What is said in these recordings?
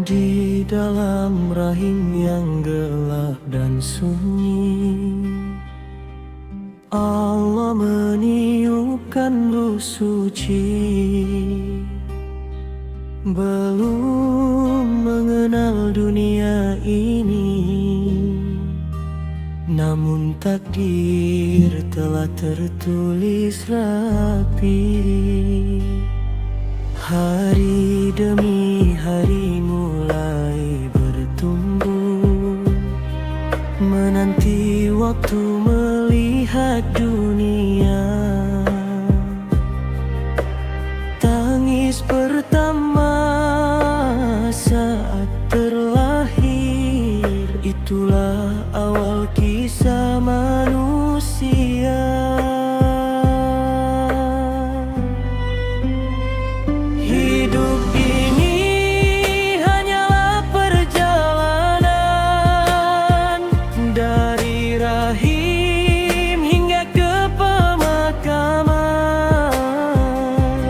Di dalam rahim yang gelap dan sunyi, Allah meniupkan ruh suci. Belum mengenal dunia ini, namun takdir telah tertulis rapi. Hari demi hari mulai bertumbuh, menanti waktu melihat dunia. Tangis pertama saat terlahir, itulah awal kisah manusia. Hidup ini hanyalah perjalanan dari rahim hingga ke pemakaman.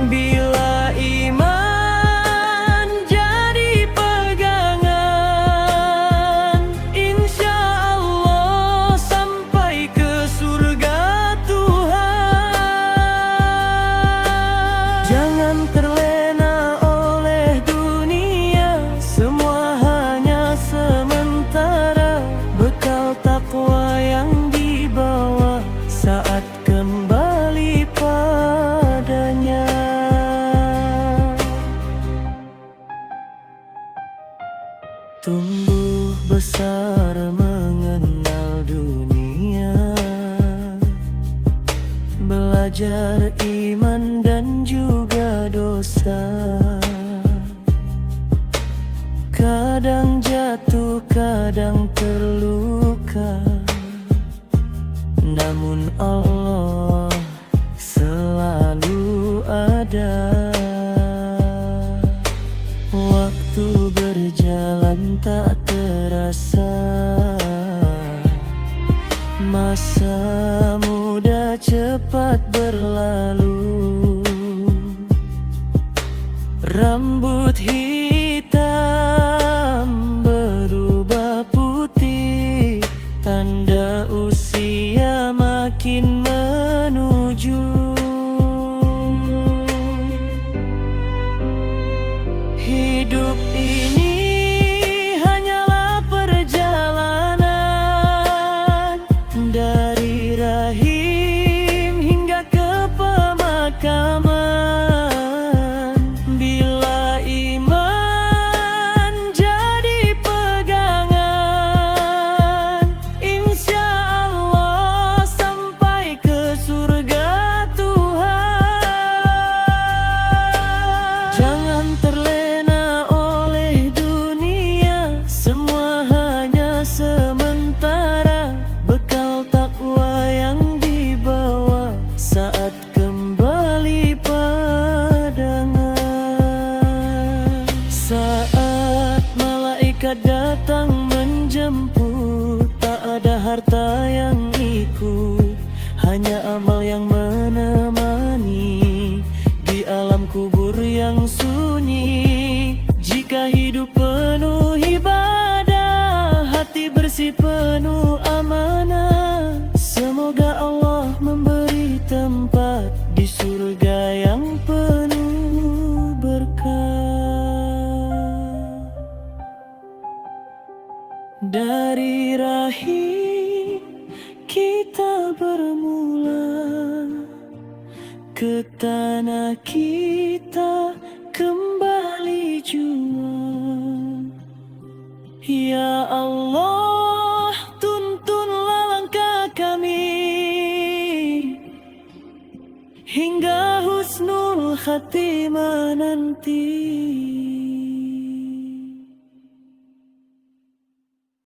Bila iman jadi pegangan, insya Allah sampai ke surga Tuhan. Jangan terlena oleh dunia, semua hanya sementara. Bekal takwa yang dibawa saat kembali padanya. Tumbuh besar mengenal dunia, belajar iman dan juga dosa. Kadang jatuh, kadang terluka, namun Allah selalu ada. Waktu berjalan tak terasa, masa muda cepat berlalu. Rambut hitam berubah putih, tanda usia makin menuju. Hidup ini hanyalah perjalanan dari rahim hingga ke pemakaman. Bila iman jadi pegangan, insya Allah sampai ke surga Tuhan. Jangan terlena oleh dunia, semua hanya sementara. Bekal takwa yang dibawa saat kembali padanya. Saat malaikat datang menjemput, tak ada harta yang ikut, hanya amal yang menemani di alam kubur yang sunyi. Jika hidup penuh ibadah, hati bersih penuh amanah, semoga Allah memberi tempat di surga yang penuh berkah. Dari rahim kita bermula, ke tanah kita kembali jua. Ya Allah, tuntunlah langkah kami hingga husnul khatimah nanti.